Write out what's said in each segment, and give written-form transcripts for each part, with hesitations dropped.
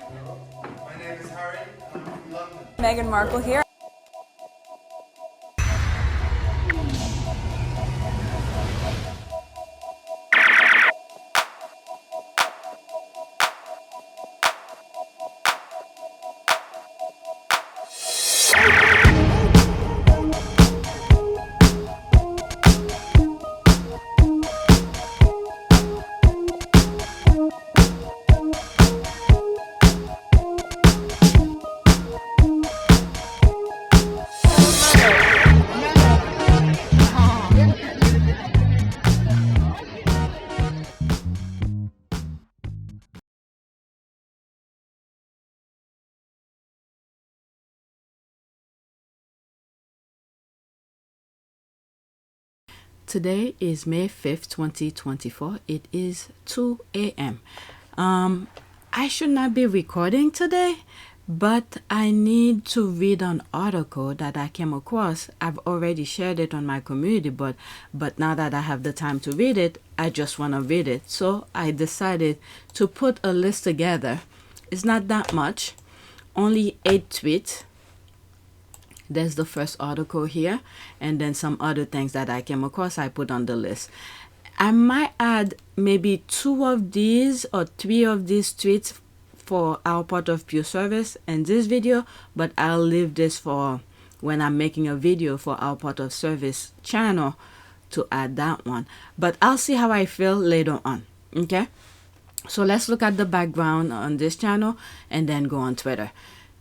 My name is Harry. I'm from London. Meghan Markle here. Today is May 5th, 2024. It is 2 a.m. I should not be recording today, but I need to read an article that I came across. I've already shared it on my community, but now that I have the time to read it, I just want to read it. So I decided to put a list together. It's not that much, only 8 tweets. There's the first article here, and then some other things that I came across I put on the list. I might add maybe 2 of these or 3 of these tweets for our part of pure service in this video, but I'll leave this for when I'm making a video for our part of service channel to add that one. But I'll see how I feel later on. Okay, so let's look at the background on this channel and then go on Twitter.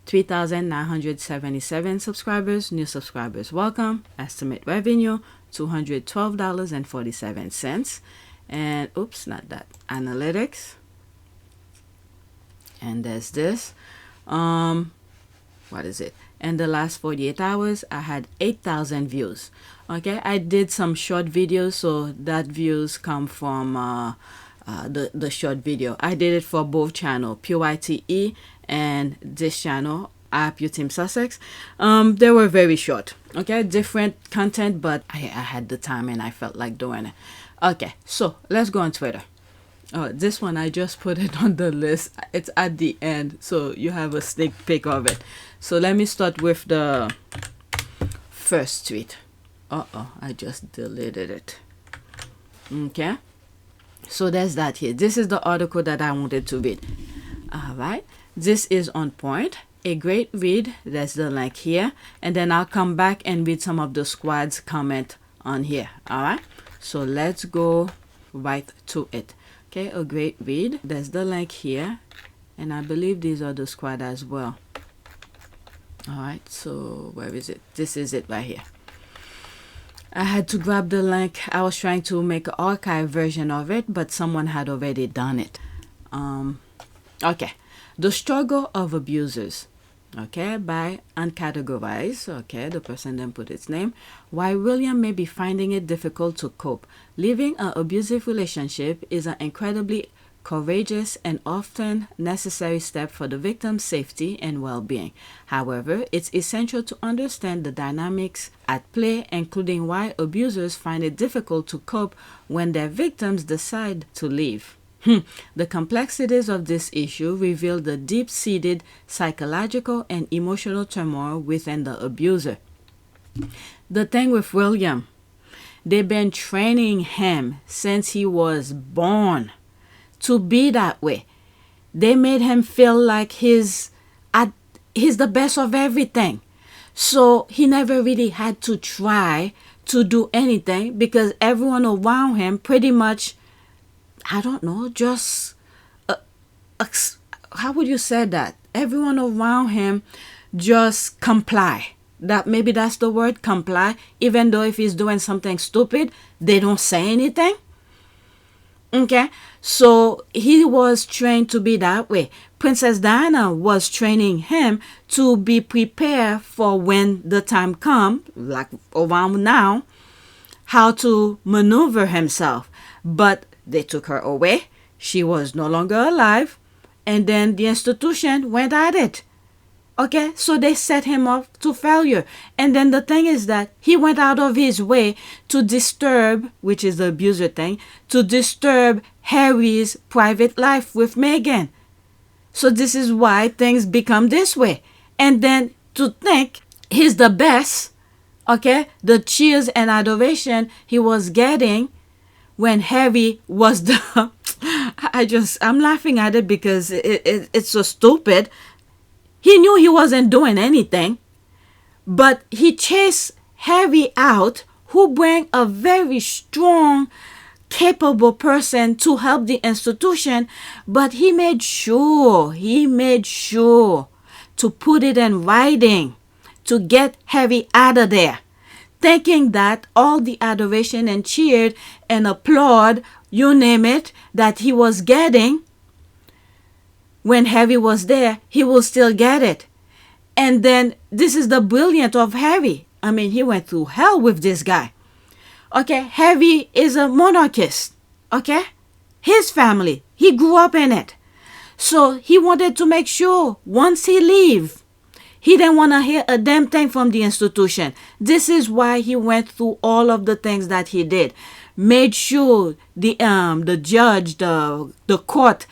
3,977 subscribers, new subscribers welcome. Estimate revenue $212.47. And oops, not that. Analytics. And there's this. What is it? In the last 48 hours, I had 8,000 views. Okay, I did some short videos, so that views come from the short video. I did it for both channel, PYTE and this channel, APTS Sussex. They were very short. Okay, different content, but I had the time and I felt like doing it. Okay, so let's go on Twitter. This one I just put it on the list. It's at the end, so you have a sneak peek of it. So let me start with the first tweet. I just deleted it. Okay, so there's that here. This is the article that I wanted to read. All right, this is on point. A great read. There's the link here, and then I'll come back and read some of the squad's comment on here. All right, so let's go right to it. Okay, a great read. There's the link here, and I believe these are the squad as well. All right, so where is it? This is it right here. I had to grab the link. I was trying to make an archive version of it, but someone had already done it. Okay, the struggle of abusers. Okay, by uncategorized. Okay, the person then put its name. Why William may be finding it difficult to cope. Leaving an abusive relationship is an incredibly courageous and often necessary step for the victim's safety and well-being. However, it's essential to understand the dynamics at play, including why abusers find it difficult to cope when their victims decide to leave. The complexities of this issue reveal the deep-seated psychological and emotional turmoil within the abuser. The thing with William, they've been training him since he was born to be that way. They made him feel like he's the best of everything. So he never really had to try to do anything because everyone around him pretty much, I don't know, just, how would you say that? Everyone around him just comply. Maybe that's the word, comply. Even though if he's doing something stupid, they don't say anything. Okay, so he was trained to be that way. Princess Diana was training him to be prepared for when the time comes, like around now, how to maneuver himself. But they took her away. She was no longer alive. And then the institution went at it. Okay, so they set him up to failure. And then the thing is that he went out of his way to disturb, which is the abuser thing, to disturb Harry's private life with Meghan. So this is why things become this way. And then to think he's the best, okay, the cheers and adoration he was getting when Harry was the I'm laughing at it because it's so stupid. He knew he wasn't doing anything, but he chased Harry out, who bring a very strong, capable person to help the institution, but he made sure to put it in writing to get Harry out of there, thinking that all the adoration and cheered and applaud, you name it, that he was getting when Harry was there, he will still get it. And then this is the brilliance of Harry. I mean, he went through hell with this guy. Okay, Harry is a monarchist. Okay, his family, he grew up in it. So he wanted to make sure once he leave, he didn't want to hear a damn thing from the institution. This is why he went through all of the things that he did. Made sure the judge, the court,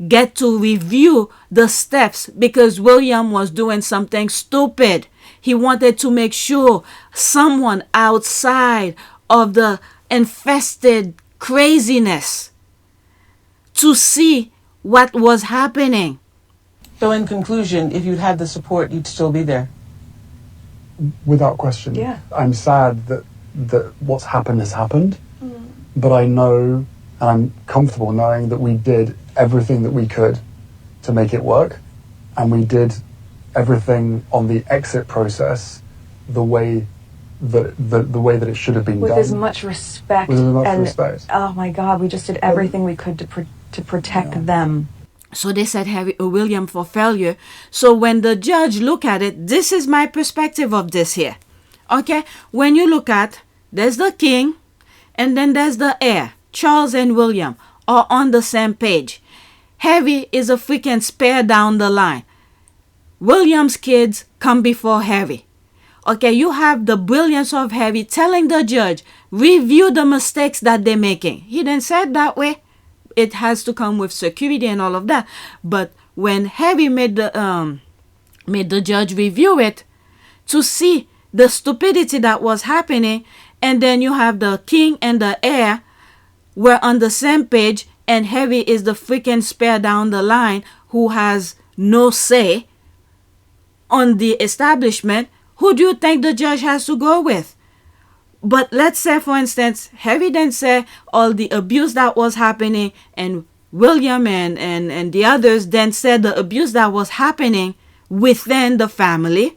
get to review the steps because William was doing something stupid. He wanted to make sure someone outside of the infested craziness to see what was happening. So in conclusion, if you'd had the support, you'd still be there? Without question. Yeah. I'm sad that what's happened has happened, but I know and I'm comfortable knowing that we did everything that we could to make it work, and we did everything on the exit process the way that it should have been with done. as much respect. With as much and, respect. Oh my God, we just did everything we could to protect them. So they said William for failure. So when the judge look at it, this is my perspective of this here. Okay, when you look at, there's the king, and then there's the heir. Charles and William are on the same page. Harry is a freaking spare down the line. William's kids come before Harry. Okay, you have the brilliance of Harry telling the judge, review the mistakes that they're making. He didn't say it that way. It has to come with security and all of that. But when Harry made the judge review it to see the stupidity that was happening, and then you have the king and the heir were on the same page, and Harry is the freaking spare down the line who has no say on the establishment. Who do you think the judge has to go with? But let's say, for instance, Harry didn't say all the abuse that was happening, and William and the others then said the abuse that was happening within the family.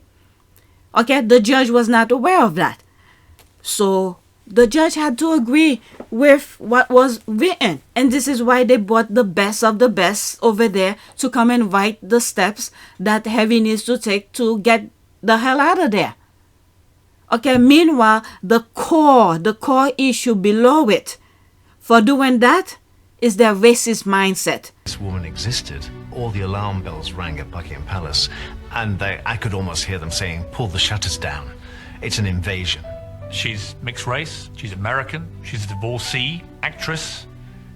Okay, the judge was not aware of that. So the judge had to agree with what was written. And this is why they brought the best of the best over there to come and write the steps that Harry needs to take to get the hell out of there. Okay, meanwhile, the core issue below it for doing that is their racist mindset. This woman existed. All the alarm bells rang at Buckingham Palace, and I could almost hear them saying, pull the shutters down. It's an invasion. She's mixed race, she's American, she's a divorcee, actress.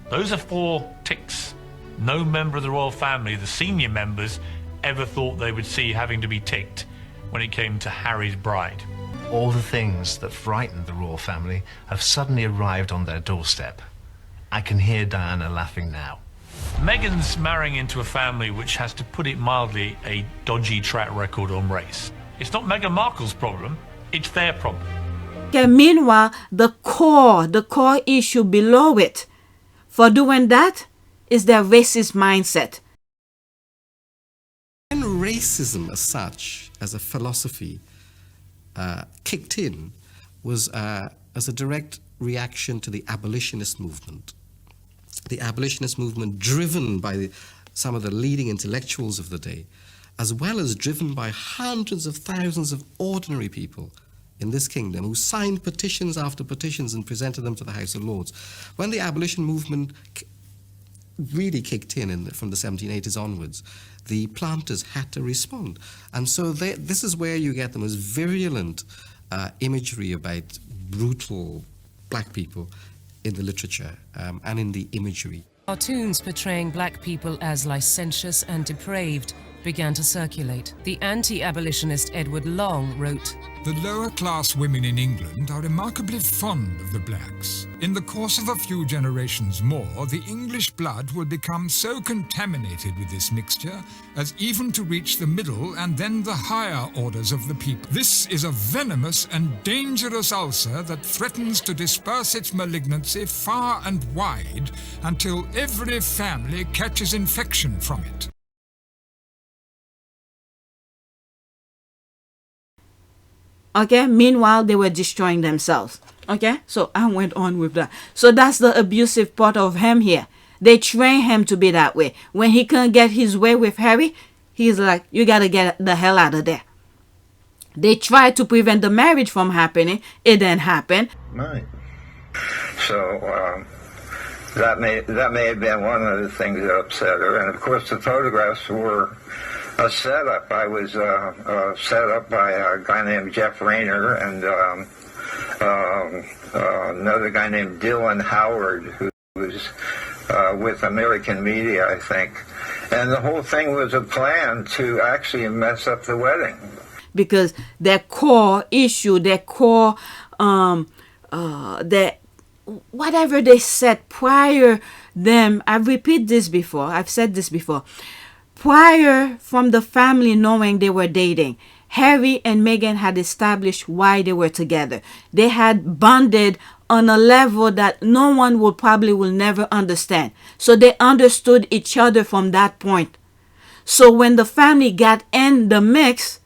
Those are 4 ticks. No member of the royal family, the senior members, ever thought they would see having to be ticked when it came to Harry's bride. All the things that frightened the royal family have suddenly arrived on their doorstep. I can hear Diana laughing now. Meghan's marrying into a family which has, to put it mildly, a dodgy track record on race. It's not Meghan Markle's problem, it's their problem. Okay, meanwhile, the core issue below it for doing that is their racist mindset. When racism as such, as a philosophy, kicked in, was as a direct reaction to the abolitionist movement. The abolitionist movement driven by some of the leading intellectuals of the day, as well as driven by hundreds of thousands of ordinary people in this kingdom who signed petitions after petitions and presented them to the House of Lords. When the abolition movement really kicked in from the 1780s onwards, the planters had to respond. And so this is where you get the most virulent imagery about brutal black people in the literature and in the imagery. Cartoons portraying black people as licentious and depraved began to circulate. The anti-abolitionist Edward Long wrote, "The lower-class women in England are remarkably fond of the blacks. In the course of a few generations more, the English blood will become so contaminated with this mixture as even to reach the middle and then the higher orders of the people. This is a venomous and dangerous ulcer that threatens to disperse its malignancy far and wide until every family catches infection from it." Okay, meanwhile, they were destroying themselves. Okay, so I went on with that. So that's the abusive part of him here. They train him to be that way. When he can't get his way with Harry, he's like, you gotta get the hell out of there. They tried to prevent the marriage from happening. It didn't happen. Right. So that may have been one of the things that upset her. And of course, the photographs were a setup. I was set up by a guy named Jeff Rayner and another guy named Dylan Howard, who was with American Media, I think. And the whole thing was a plan to actually mess up the wedding. Because their core issue, their core, whatever they said prior them, I've repeated this before, I've said this before, prior from the family knowing they were dating, Harry and Meghan had established why they were together. They had bonded on a level that no one will never understand. So they understood each other from that point. So when the family got in the mix,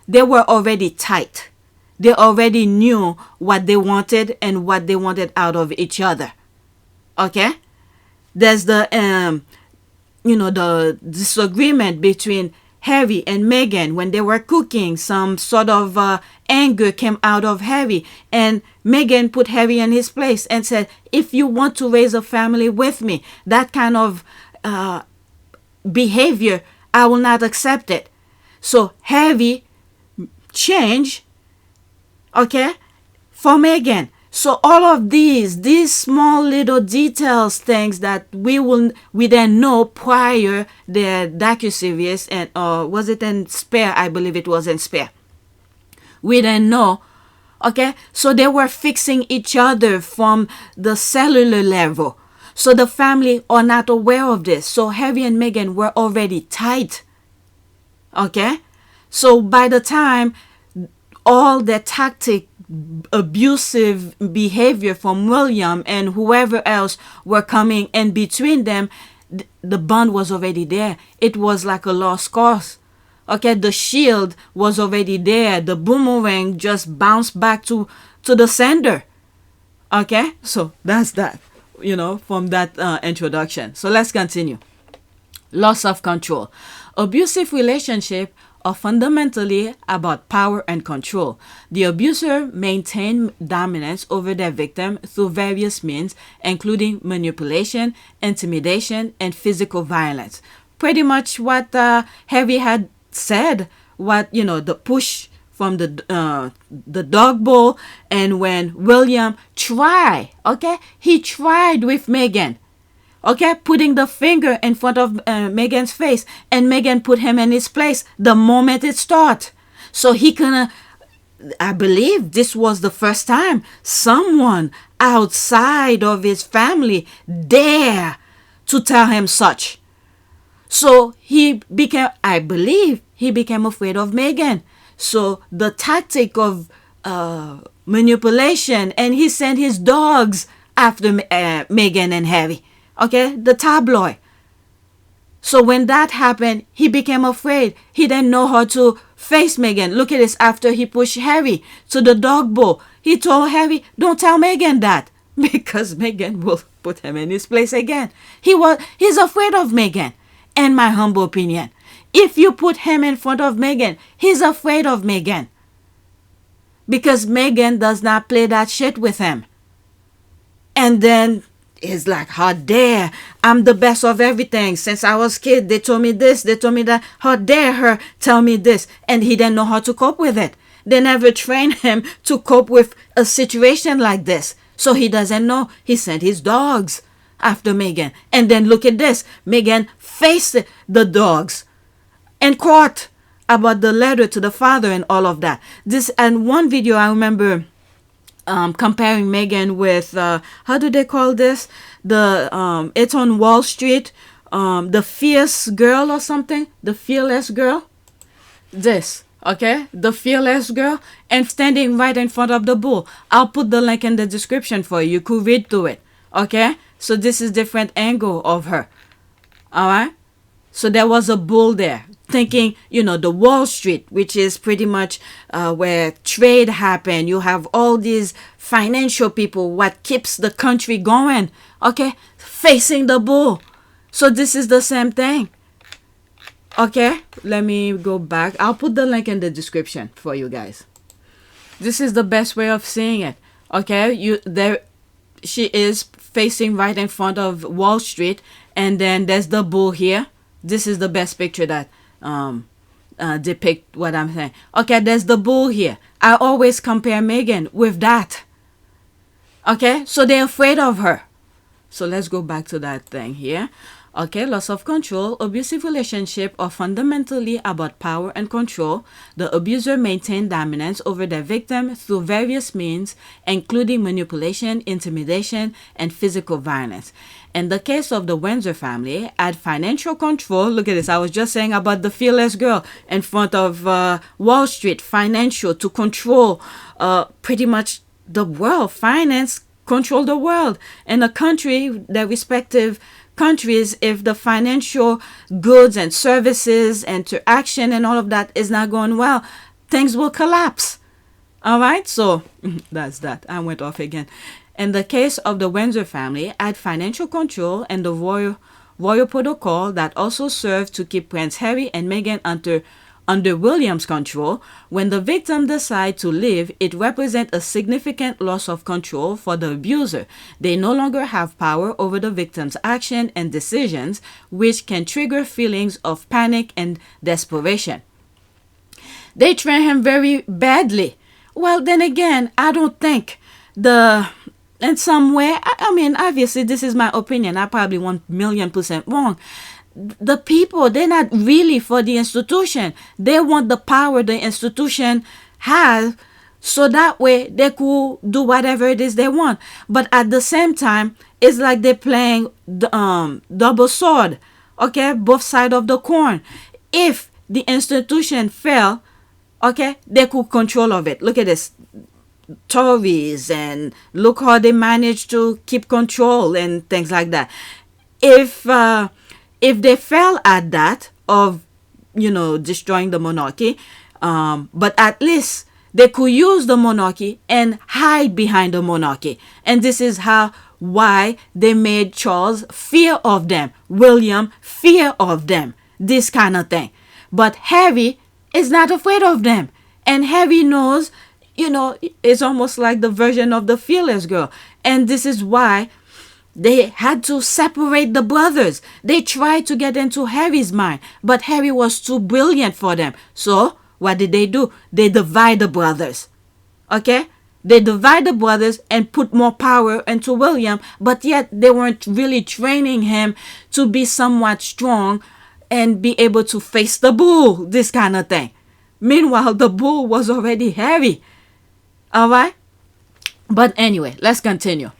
they were already tight. They already knew what they wanted and what they wanted out of each other. Okay? There's the the disagreement between Harry and Meghan when they were cooking. Some sort of anger came out of Harry, and Meghan put Harry in his place and said, if you want to raise a family with me, that kind of behavior, I will not accept it. So Harry changed, okay, for Meghan. So all of these small little details, things that we didn't know prior the docuseries, and was it in Spare? I believe it was in Spare. We didn't know. Okay, so they were fixing each other from the cellular level. So the family are not aware of this. So Harry and Meghan were already tight. Okay, so by the time all the tactic abusive behavior from William and whoever else were coming in between them, the bond was already there. It was like a lost cause. Okay, the shield was already there. The boomerang just bounced back to the sender. Okay, so that's that, from that introduction. So let's continue. Loss of control. Abusive relationship are fundamentally about power and control. The abuser maintained dominance over their victim through various means, including manipulation, intimidation, and physical violence. Pretty much what Harry had said, the push from the dog bowl, and when William tried, he tried with Meghan. Okay, putting the finger in front of Meghan's face, and Meghan put him in his place the moment it started. So I believe this was the first time someone outside of his family dare to tell him such. So I believe he became afraid of Meghan. So the tactic of manipulation, and he sent his dogs after Meghan and Harry. Okay, the tabloid. So when that happened, he became afraid. He didn't know how to face Meghan. Look at this, after he pushed Harry to the dog bowl, he told Harry, don't tell Meghan that, because Meghan will put him in his place again. He's afraid of Meghan, in my humble opinion. If you put him in front of Meghan, he's afraid of Meghan, because Meghan does not play that shit with him. And then it's like, how dare, I'm the best of everything. Since I was a kid, they told me this, they told me that. How dare her tell me this? And he didn't know how to cope with it. They never trained him to cope with a situation like this. So he doesn't know. He sent his dogs after Meghan. And then look at this. Meghan faced the dogs in court about the letter to the father and all of that. This, and one video I remember comparing Meghan with how do they call this? The it's on Wall Street, the fierce girl or something, the fearless girl. This, okay, the fearless girl, and standing right in front of the bull. I'll put the link in the description for you. You could read through it, okay? So this is different angle of her. All right. So there was a bull there, thinking, the Wall Street, which is pretty much where trade happened. You have all these financial people, what keeps the country going, okay, facing the bull. So this is the same thing. Okay, let me go back. I'll put the link in the description for you guys. This is the best way of seeing it. Okay, she is facing right in front of Wall Street, and then there's the bull here. This is the best picture that depict what I'm saying. Okay, there's the bull here. I always compare Meghan with that. Okay, so they're afraid of her. So let's go back to that thing here. Okay, loss of control. Abusive relationships are fundamentally about power and control. The abuser maintains dominance over their victim through various means, including manipulation, intimidation, and physical violence. In the case of the Windsor family, at financial control, look at this. I was just saying about the fearless girl in front of Wall Street, financial to control pretty much the world. Finance control the world. In a country, their respective countries, if the financial goods and services, interaction and all of that is not going well, things will collapse. All right, so that's that. I went off again. In the case of the Windsor family, add financial control and the royal protocol that also served to keep Prince Harry and Meghan under William's control. When the victim decides to leave, it represents a significant loss of control for the abuser. They no longer have power over the victim's action and decisions, which can trigger feelings of panic and desperation. They train him very badly. Well, then again, I don't think in some way, I mean, obviously, this is my opinion. I probably 1,000,000% wrong. The people, they're not really for the institution. They want the power the institution has, so that way they could do whatever it is they want. But at the same time, it's like they're playing double sword, okay, both sides of the coin. If the institution fell, okay, they could control of it. Look at this. Tories, and look how they managed to keep control and things like that. If they fell at that of destroying the monarchy, but at least they could use the monarchy and hide behind the monarchy, and this is why they made Charles fear of them, William fear of them, this kind of thing. But Harry is not afraid of them, and Harry knows. It's almost like the version of the fearless girl. And this is why they had to separate the brothers. They tried to get into Harry's mind, but Harry was too brilliant for them. So what did they do? They divide the brothers. Okay? They divide the brothers and put more power into William, but yet they weren't really training him to be somewhat strong and be able to face the bull, this kind of thing. Meanwhile, the bull was already Harry. All right, but anyway, let's continue.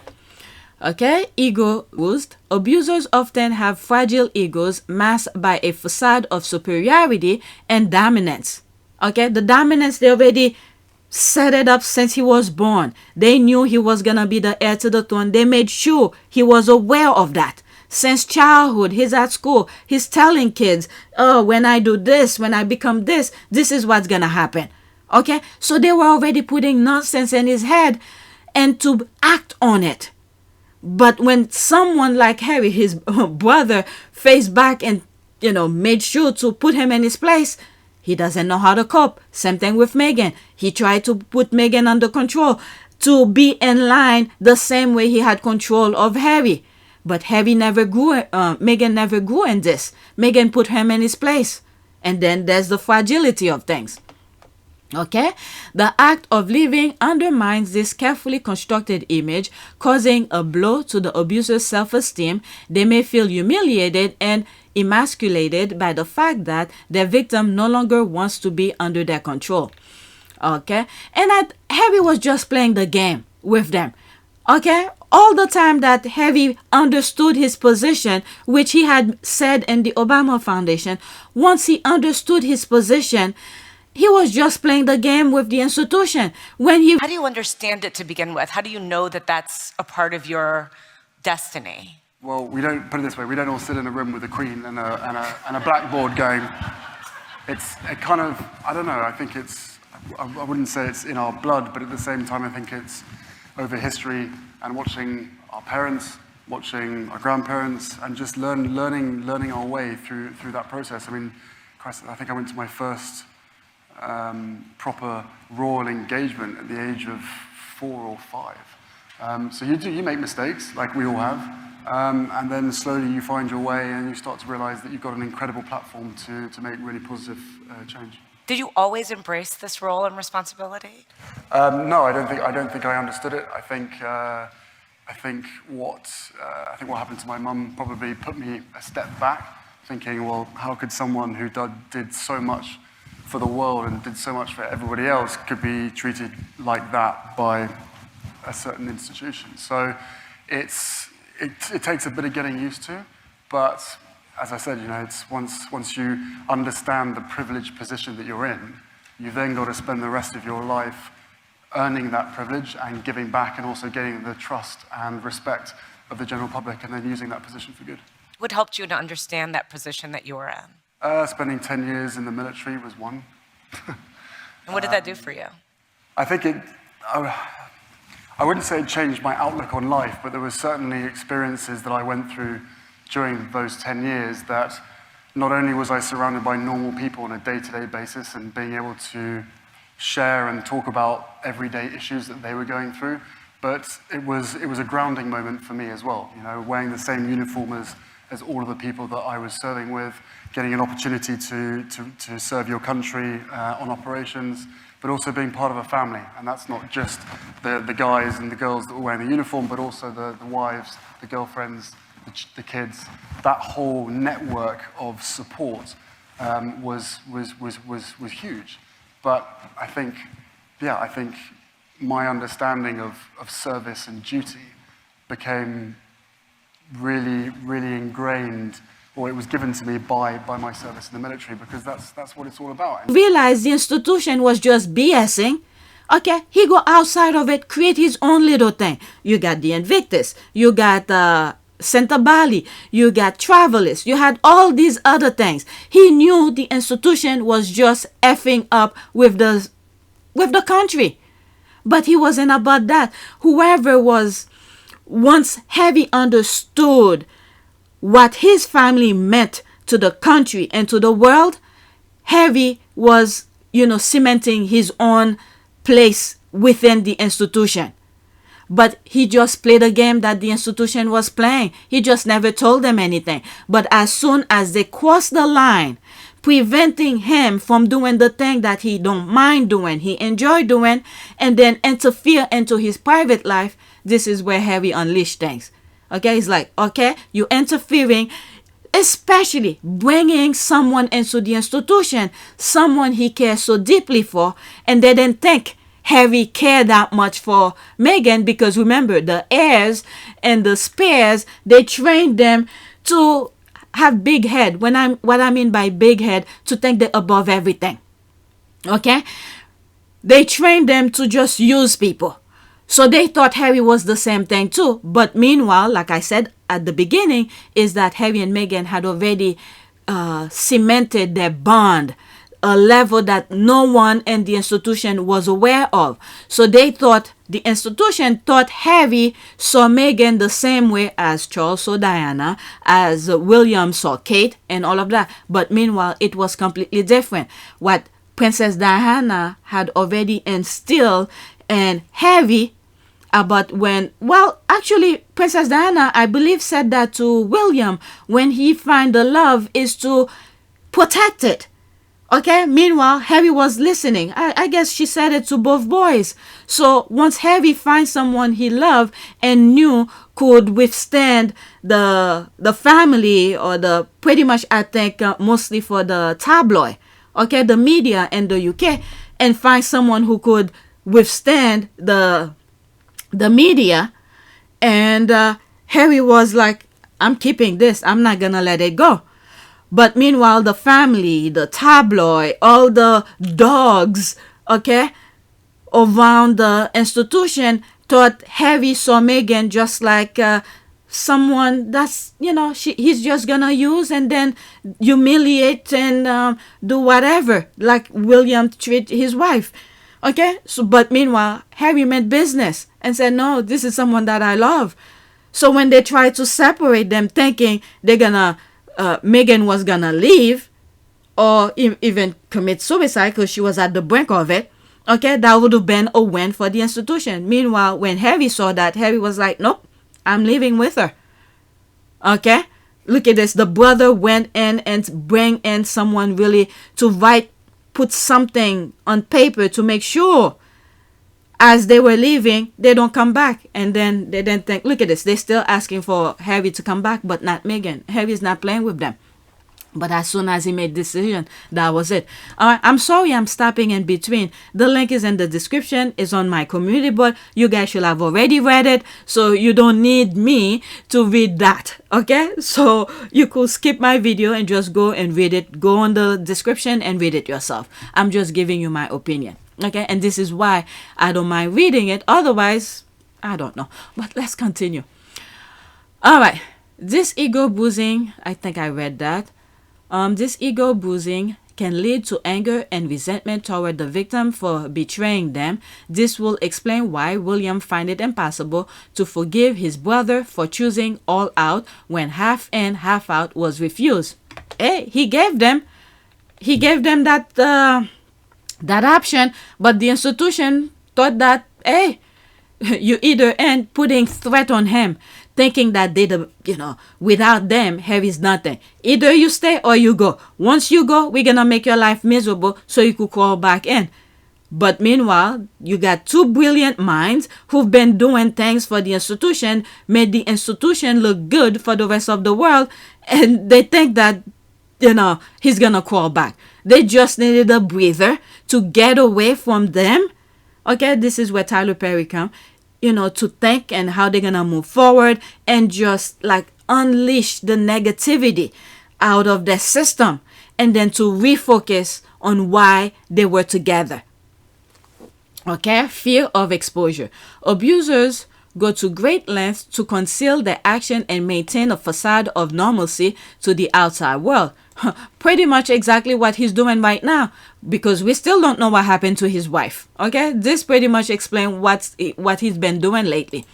Okay, ego boost. Abusers often have fragile egos masked by a facade of superiority and dominance. Okay, the dominance, they already set it up since he was born. They knew he was gonna be the heir to the throne. They made sure he was aware of that. Since childhood, he's at school. He's telling kids, oh, when I do this, when I become this, this is what's gonna happen. Okay, so they were already putting nonsense in his head and to act on it. But when someone like Harry, his brother, faced back and, made sure to put him in his place, he doesn't know how to cope. Same thing with Meghan. He tried to put Meghan under control to be in line the same way he had control of Harry. But Harry never grew, Meghan never grew in this. Meghan put him in his place. And then there's the fragility of things. Okay, the act of leaving undermines this carefully constructed image, causing a blow to the abuser's self-esteem. They may feel humiliated and emasculated by the fact that their victim no longer wants to be under their control. Okay, and Harry was just playing the game with them. Okay, all the time that Harry understood his position, which he had said in the Obama Foundation, once he understood his position, he was just playing the game with the institution. How do you understand it to begin with? How do you know that that's a part of your destiny? Well, we don't, put it this way, we don't all sit in a room with a queen and a blackboard going. It kind of, I don't know, I think I wouldn't say it's in our blood, but at the same time I think it's over history and watching our parents, watching our grandparents, and just learning our way through that process. I mean, Christ, I think I went to my first proper royal engagement at the age of 4 or 5. So you make mistakes, like we all have, and then slowly you find your way and you start to realize that you've got an incredible platform to make really positive change. Did you always embrace this role and responsibility? No, I don't think I understood it. I think what happened to my mum probably put me a step back, thinking, well, how could someone who did so much for the world and did so much for everybody else could be treated like that by a certain institution? So it takes a bit of getting used to, but as I said, it's once you understand the privileged position that you're in, you've then got to spend the rest of your life earning that privilege and giving back, and also gaining the trust and respect of the general public, and then using that position for good. What helped you to understand that position that you were in? Spending 10 years in the military was one. And what did that do for you? I think I wouldn't say it changed my outlook on life, but there were certainly experiences that I went through during those 10 years that not only was I surrounded by normal people on a day-to-day basis and being able to share and talk about everyday issues that they were going through, but it was a grounding moment for me as well. Wearing the same uniform as all of the people that I was serving with, getting an opportunity to serve your country on operations, but also being part of a family. And that's not just the guys and the girls that were wearing the uniform, but also the wives, the girlfriends, the kids. That whole network of support was huge. But I think my understanding of service and duty became really, really ingrained, or it was given to me by my service in the military, because that's what it's all about. Realized the institution was just BSing. Okay, he go outside of it, create his own little thing. You got the Invictus, you got Santa Bali, you got Travelers, you had all these other things. He knew the institution was just effing up with the country. But he wasn't about that. Whoever was, once Harry understood what his family meant to the country and to the world, Harry was, cementing his own place within the institution. But he just played a game that the institution was playing. He just never told them anything. But as soon as they crossed the line, preventing him from doing the thing that he don't mind doing, he enjoyed doing, and then interfere into his private life, this is where Harry unleashed things. Okay, he's like, okay, you interfering, especially bringing someone into the institution, someone he cares so deeply for, and they didn't think Harry cared that much for Meghan, because remember, the heirs and the spares, they trained them to have big head. What I mean by big head, to think they're above everything. Okay? They trained them to just use people. So they thought Harry was the same thing too. But meanwhile, like I said at the beginning, is that Harry and Meghan had already cemented their bond, a level that no one in the institution was aware of. So they thought, the institution thought Harry saw Meghan the same way as Charles saw Diana, as William saw Kate, and all of that. But meanwhile, it was completely different. What Princess Diana had already instilled in Harry about actually, Princess Diana, I believe, said that to William, when he find the love is to protect it. Okay, meanwhile, Harry was listening. I guess she said it to both boys. So once Harry finds someone he loved and knew could withstand the family, or the pretty much, I think, mostly for the tabloid, okay, the media in the UK, and find someone who could withstand the media, and Harry was like, I'm keeping this. I'm not gonna let it go. But meanwhile, the family, the tabloid, all the dogs, okay, around the institution thought Harry saw Meghan just like someone that's, he's just gonna use and then humiliate and do whatever, like William treat his wife. Okay, so but meanwhile, Harry meant business and said, no, this is someone that I love. So when they tried to separate them, thinking they're gonna Meghan was gonna leave or even commit suicide because she was at the brink of it, okay, that would have been a win for the institution. Meanwhile, when Harry saw that, Harry was like, nope, I'm leaving with her. Okay, look at this. The brother went in and bring in someone really to put something on paper to make sure as they were leaving, they don't come back. And then they didn't think, look at this, they're still asking for Harry to come back, but not Meghan. Harry's not playing with them. But as soon as he made decision, that was it. I'm sorry I'm stopping in between. The link is in the description. It's on my community board. You guys should have already read it, so you don't need me to read that. Okay? So you could skip my video and just go and read it. Go on the description and read it yourself. I'm just giving you my opinion. Okay? And this is why I don't mind reading it. Otherwise, I don't know. But let's continue. All right. This ego bruising, I think I read that. This ego bruising can lead to anger and resentment toward the victim for betraying them. This will explain why William find it impossible to forgive his brother for choosing all out when half in, half out was refused. Hey, he gave them that option, but the institution thought that, hey, you either end putting threat on him, thinking that without them, Harry's nothing. Either you stay or you go. Once you go, we're gonna make your life miserable so you could crawl back in. But meanwhile, you got two brilliant minds who've been doing things for the institution, made the institution look good for the rest of the world, and they think that, he's gonna crawl back. They just needed a breather to get away from them. Okay, this is where Tyler Perry comes. To think and how they're going to move forward and just like unleash the negativity out of their system and then to refocus on why they were together. Okay, fear of exposure. Abusers go to great lengths to conceal their action and maintain a facade of normalcy to the outside world. Pretty much exactly what he's doing right now, because we still don't know what happened to his wife. Okay, this pretty much explains what he's been doing lately.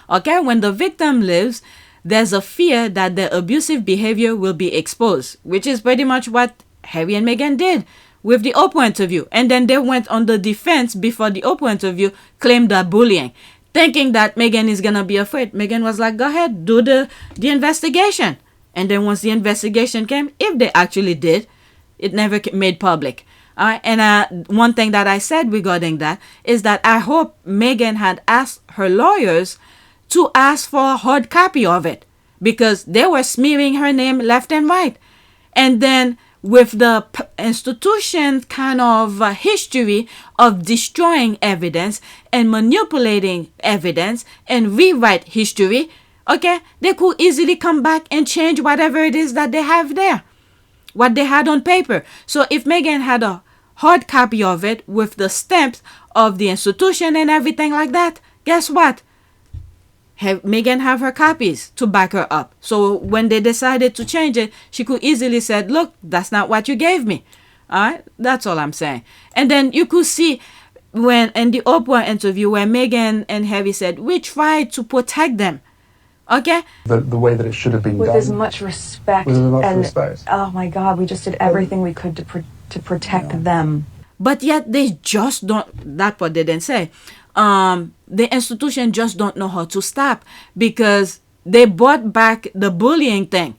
Okay, when the victim leaves, there's a fear that their abusive behavior will be exposed, which is pretty much what Harry and Meghan did with the Oprah interview. And then they went on the defense before the Oprah interview, claimed that bullying, thinking that Meghan is gonna be afraid. Meghan was like, go ahead, do the investigation. And then once the investigation came, if they actually did, it never made public. And one thing that I said regarding that is that I hope Meghan had asked her lawyers to ask for a hard copy of it, because they were smearing her name left and right. And then with the institution kind of history of destroying evidence and manipulating evidence and rewrite history, okay, they could easily come back and change whatever it is that they have there, what they had on paper. So if Meghan had a hard copy of it with the stamps of the institution and everything like that, guess what? Meghan have her copies to back her up. So when they decided to change it, she could easily said, look, that's not what you gave me. All right, that's all I'm saying. And then you could see when in the Oprah interview where Meghan and Harry said, we tried to protect them. Okay? The way that it should have been with done. as much respect. Respect. Oh my God, we just did everything we could to protect them. But yet they just don't, that's what they didn't say. The institution just don't know how to stop, because they brought back the bullying thing.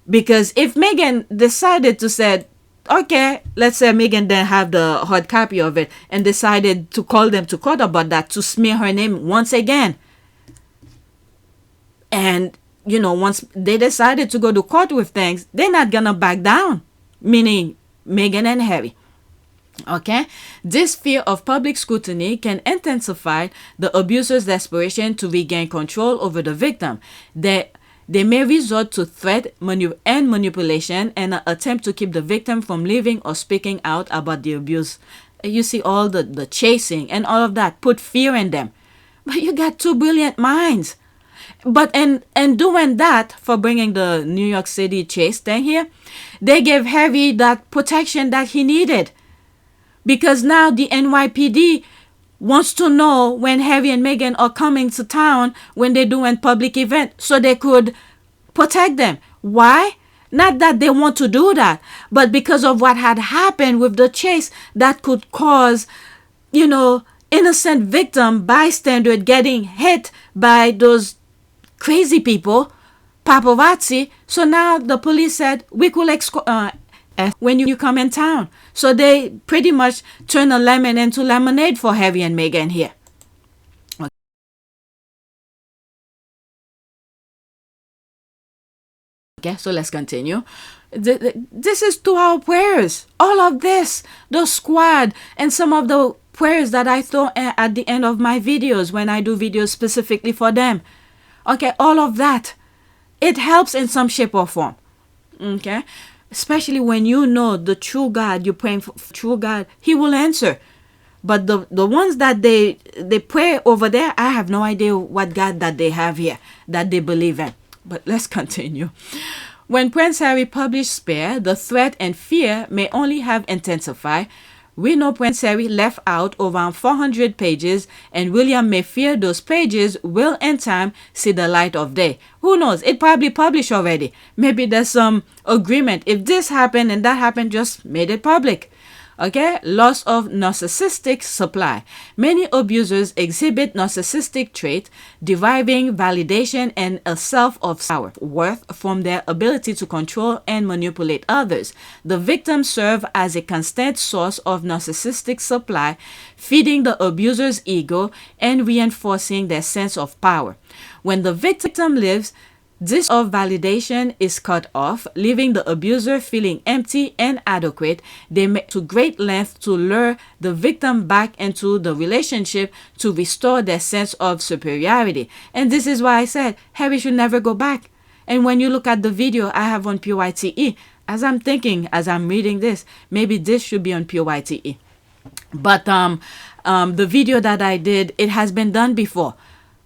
Because if Meghan decided to say, okay, let's say Meghan didn't have the hard copy of it and decided to call them to court about that to smear her name once again. And, you know, once they decided to go to court with things, they're not gonna back down, meaning Meghan and Harry. Okay, this fear of public scrutiny can intensify the abuser's desperation to regain control over the victim. They may resort to threat and manipulation and an attempt to keep the victim from leaving or speaking out about the abuse. You see all the chasing and all of that, put fear in them. But you got two brilliant minds. But and doing that, for bringing the New York City chase thing here, they gave Harry that protection that he needed. Because now the NYPD wants to know when Harry and Meghan are coming to town when they're doing public event so they could protect them. Why? Not that they want to do that, but because of what had happened with the chase that could cause, you know, innocent victim, bystander getting hit by those crazy people, paparazzi. So now the police said, we could when you come in town. So they pretty much turn a lemon into lemonade for Harry and Meghan here. Okay, so let's continue. This is to our prayers. All of this, the squad, and some of the prayers that I throw at the end of my videos when I do videos specifically for them. Okay, all of that. It helps in some shape or form. Okay? Especially when you know the true God, you're praying for true God, He will answer. But the ones that they pray over there, I have no idea what God that they have here, that they believe in. But let's continue. When Prince Harry published Spare, the threat and fear may only have intensified. We know Prince Harry left out around 400 pages, and William may fear those pages will in time see the light of day. Who knows? It probably published already. Maybe there's some agreement. If this happened and that happened, just made it public. Okay, loss of narcissistic supply. Many abusers exhibit narcissistic trait, deriving validation and a self of worth from their ability to control and manipulate others. The victims serve as a constant source of narcissistic supply, feeding the abuser's ego and reinforcing their sense of power. When the victim lives, this of validation is cut off, leaving the abuser feeling empty and inadequate. They make to great length to lure the victim back into the relationship to restore their sense of superiority. And this is why I said Harry should never go back. And when you look at the video I have on PYTE, as I'm thinking, as I'm reading this, maybe this should be on PYTE. But the video that I did, it has been done before.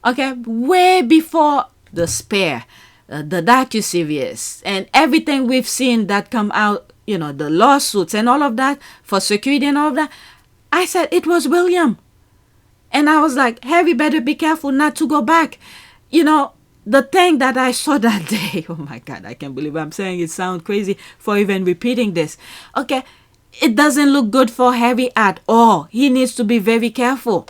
Okay, way before the Spare, the docuseries, and everything we've seen that come out, you know, the lawsuits and all of that for security and all of that. I said it was William. And I was like, Harry better be careful not to go back. You know, the thing that I saw that day, oh my God, I can't believe I'm saying it. Sounds crazy for even repeating this. Okay, it doesn't look good for Harry at all. He needs to be very careful.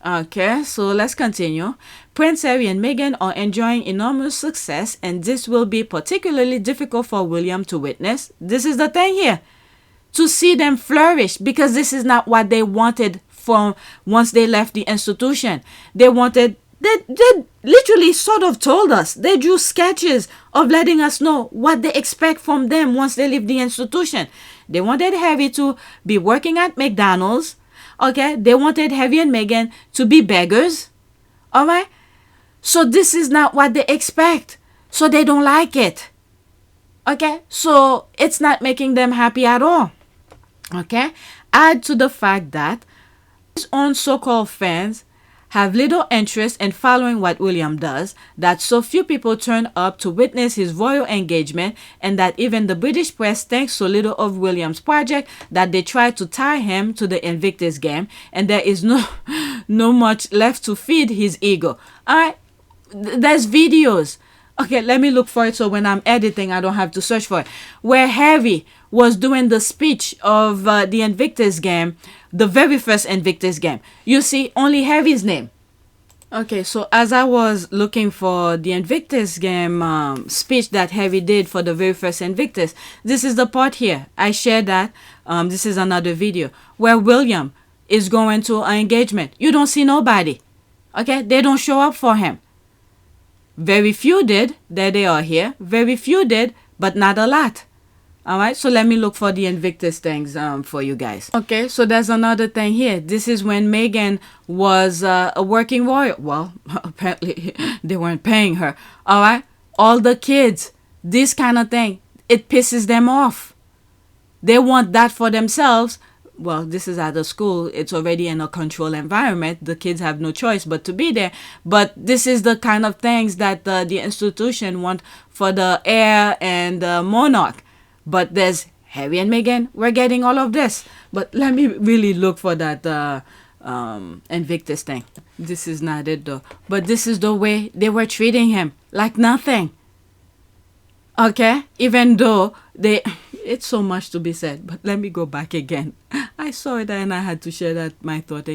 Okay, so let's continue. Prince Harry and Meghan are enjoying enormous success, and this will be particularly difficult for William to witness. This is the thing here. To see them flourish, because this is not what they wanted from once they left the institution. They wanted, they literally sort of told us. They drew sketches of letting us know what they expect from them once they leave the institution. They wanted Harry to be working at McDonald's. Okay, they wanted Harry and Meghan to be beggars. All right, so this is not what they expect. So they don't like it. Okay, so it's not making them happy at all. Okay, add to the fact that his own so-called fans have little interest in following what William does, that so few people turn up to witness his royal engagement, and that even the British press thinks so little of William's project that they try to tie him to the Invictus game, and there is no much left to feed his ego. All right, there's videos. Okay, let me look for it so when I'm editing, I don't have to search for it. Where Harry was doing the speech of the Invictus game, the very first Invictus game. You see only Harry's name. Okay, so as I was looking for the Invictus game speech that Harry did for the very first Invictus, this is the part here. I shared that. This is another video where William is going to an engagement. You don't see nobody. Okay, they don't show up for him. Very few did. There they are here. Very few did, but not a lot. All right, so let me look for the Invictus things for you guys. Okay, so there's another thing here. This is when Meghan was a working royal. Well, apparently they weren't paying her. All right, all the kids, this kind of thing, it pisses them off. They want that for themselves. Well, this is at a school. It's already in a controlled environment. The kids have no choice but to be there. But this is the kind of things that the institution want for the heir and the monarch. But there's Harry and Meghan. We're getting all of this. But let me really look for that Invictus thing. This is not it though. But this is the way they were treating him. Like nothing. Okay? Even though they... It's so much to be said. But let me go back again. I saw it and I had to share that my thought.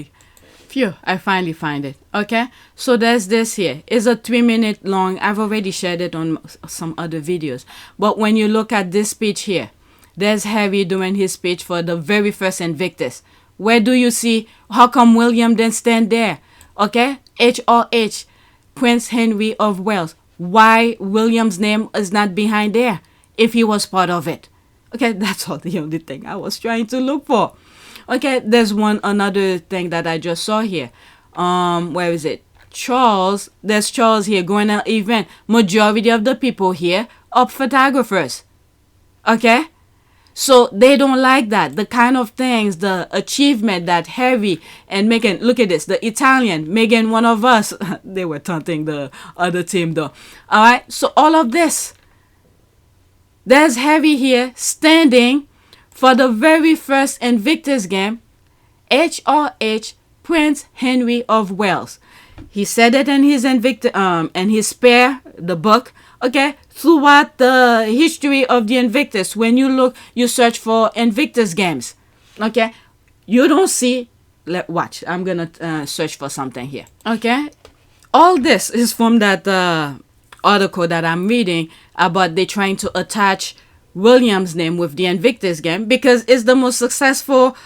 Phew, I finally find it. Okay? So there's this here. It's a 3-minute long. I've already shared it on some other videos. But when you look at this speech here, there's Harry doing his speech for the very first Invictus. Where do you see? How come William didn't stand there? Okay? HRH, Prince Henry of Wales. Why William's name is not behind there if he was part of it? Okay, that's all the only thing I was trying to look for. Okay, there's another thing that I just saw here. Where is it? Charles. There's Charles here going to an event. Majority of the people here are photographers. Okay? So they don't like that. The kind of things, the achievement that Harry and Meghan, look at this, the Italian, Meghan, one of us. They were taunting the other team though. All right, so all of this. There's Harry here standing for the very first Invictus game, HRH, Prince Henry of Wales. He said it in his in his spare, the book. Okay, throughout the history of the Invictus, when you look, you search for Invictus games. Okay, you don't see. Watch, I'm gonna search for something here. Okay, all this is from that article that I'm reading about they trying to attach William's name with the Invictus game because it's the most successful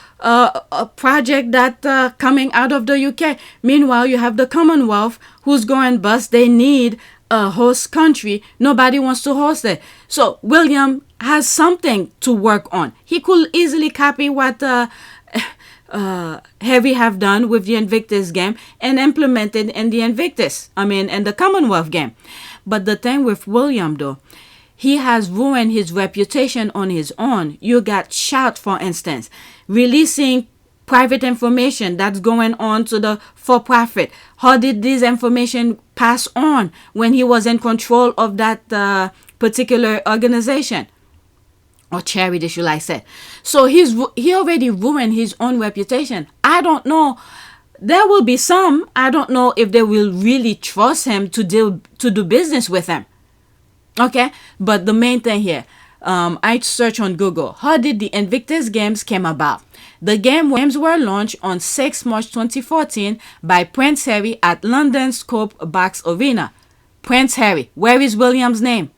project that coming out of the UK. Meanwhile, you have the Commonwealth who's going bust. They need a host country. Nobody wants to host it. So William has something to work on. He could easily copy what Harry have done with the Invictus game and implement it in the Invictus. In the Commonwealth game. But the thing with William though, he has ruined his reputation on his own. You got Shout, for instance, releasing private information that's going on to the for-profit. How did this information pass on when he was in control of that particular organization? Or charity, should I say. So he already ruined his own reputation. I don't know. There will be some. I don't know if they will really trust him to do business with him. Okay, but the main thing here, I searched on Google. How did the Invictus Games came about? The games were launched on 6 March 2014 by Prince Harry at London's Scope Box Arena. Prince Harry, where is William's name?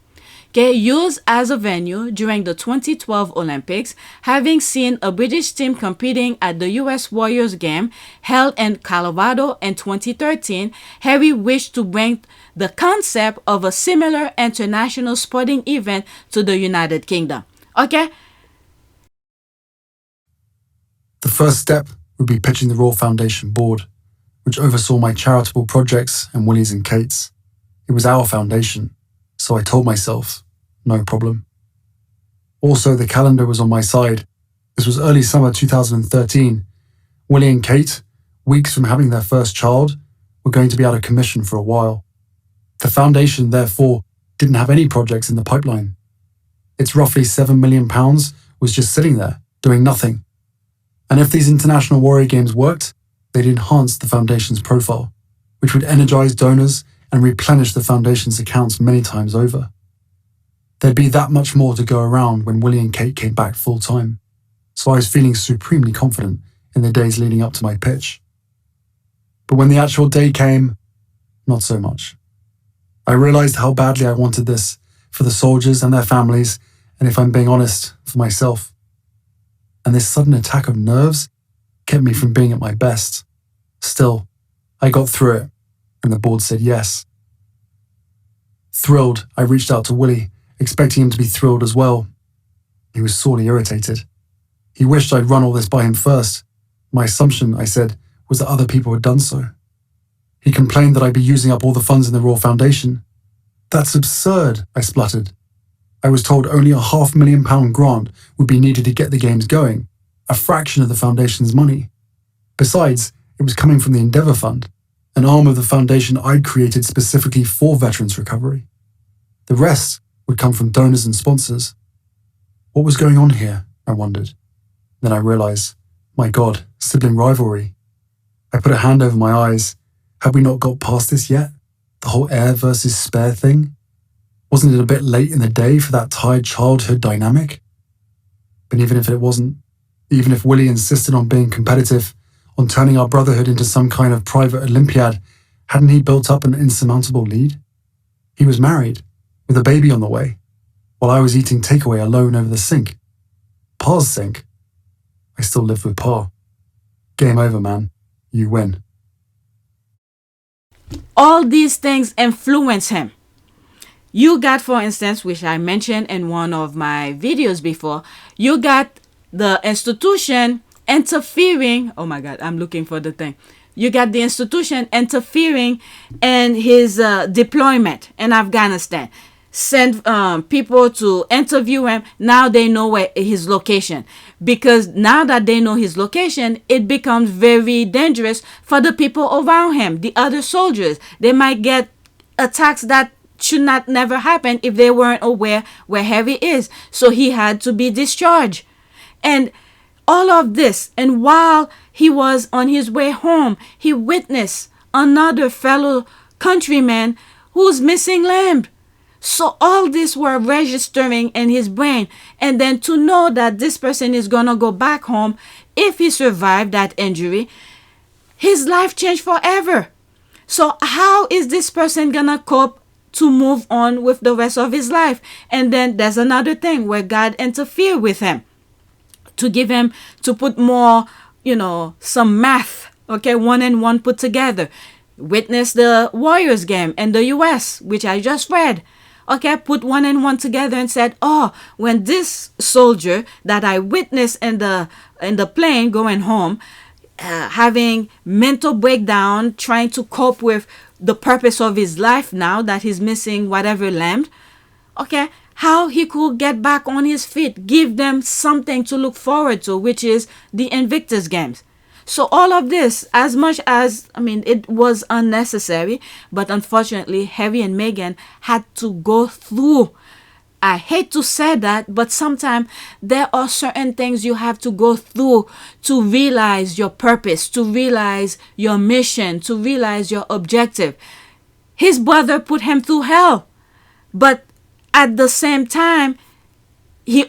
Okay, used as a venue during the 2012 Olympics, having seen a British team competing at the US Warriors game held in Colorado in 2013, Harry wished to bring the concept of a similar international sporting event to the United Kingdom. Okay? The first step would be pitching the Royal Foundation board, which oversaw my charitable projects and Willie's and Kate's. It was our foundation, so I told myself, no problem. Also, the calendar was on my side. This was early summer 2013. Willie and Kate, weeks from having their first child, were going to be out of commission for a while. The foundation, therefore, didn't have any projects in the pipeline. Its roughly £7 million was just sitting there, doing nothing. And if these international warrior games worked, they'd enhance the foundation's profile, which would energize donors and replenish the foundation's accounts many times over. There'd be that much more to go around when Willie and Kate came back full-time, so I was feeling supremely confident in the days leading up to my pitch. But when the actual day came, not so much. I realized how badly I wanted this for the soldiers and their families, and if I'm being honest, for myself. And this sudden attack of nerves kept me from being at my best. Still, I got through it, and the board said yes. Thrilled, I reached out to Willie, expecting him to be thrilled as well. He was sorely irritated. He wished I'd run all this by him first. My assumption, I said, was that other people had done so. He complained that I'd be using up all the funds in the Royal Foundation. That's absurd, I spluttered. I was told only a £500,000 grant would be needed to get the games going, a fraction of the Foundation's money. Besides, it was coming from the Endeavour Fund, an arm of the Foundation I'd created specifically for veterans recovery. The rest would come from donors and sponsors. What was going on here, I wondered. Then I realized, my God, sibling rivalry. I put a hand over my eyes. Had we not got past this yet? The whole heir versus spare thing? Wasn't it a bit late in the day for that tired childhood dynamic? But even if it wasn't, even if Willie insisted on being competitive, on turning our brotherhood into some kind of private Olympiad, hadn't he built up an insurmountable lead? He was married, with a baby on the way, while I was eating takeaway alone over the sink. Pa's sink. I still lived with Pa. Game over, man. You win. All these things influence him. You got, for instance, which I mentioned in one of my videos before, you got the institution interfering. Oh my God, I'm looking for the thing. You got the institution interfering in his deployment in Afghanistan. Send people to interview him. Now they know where his location. Because now that they know his location, it becomes very dangerous for the people around him, the other soldiers. They might get attacks that should not never happen if they weren't aware where Harry is. So he had to be discharged. And all of this, and while he was on his way home, he witnessed another fellow countryman who's missing limb. So all this were registering in his brain. And then to know that this person is going to go back home, if he survived that injury, his life changed forever. So how is this person going to cope to move on with the rest of his life? And then there's another thing where God interfered with him to give him, to put more, some math, okay, 1 and 1 put together. Witness the Warriors game in the US, which I just read. Okay, put 1 and 1 together and said, oh, when this soldier that I witnessed in the plane going home, having mental breakdown, trying to cope with the purpose of his life now that he's missing whatever limb, okay, how he could get back on his feet, give them something to look forward to, which is the Invictus Games. So all of this, as much as, it was unnecessary, but unfortunately, Harry and Meghan had to go through. I hate to say that, but sometimes there are certain things you have to go through to realize your purpose, to realize your mission, to realize your objective. His brother put him through hell, but at the same time, it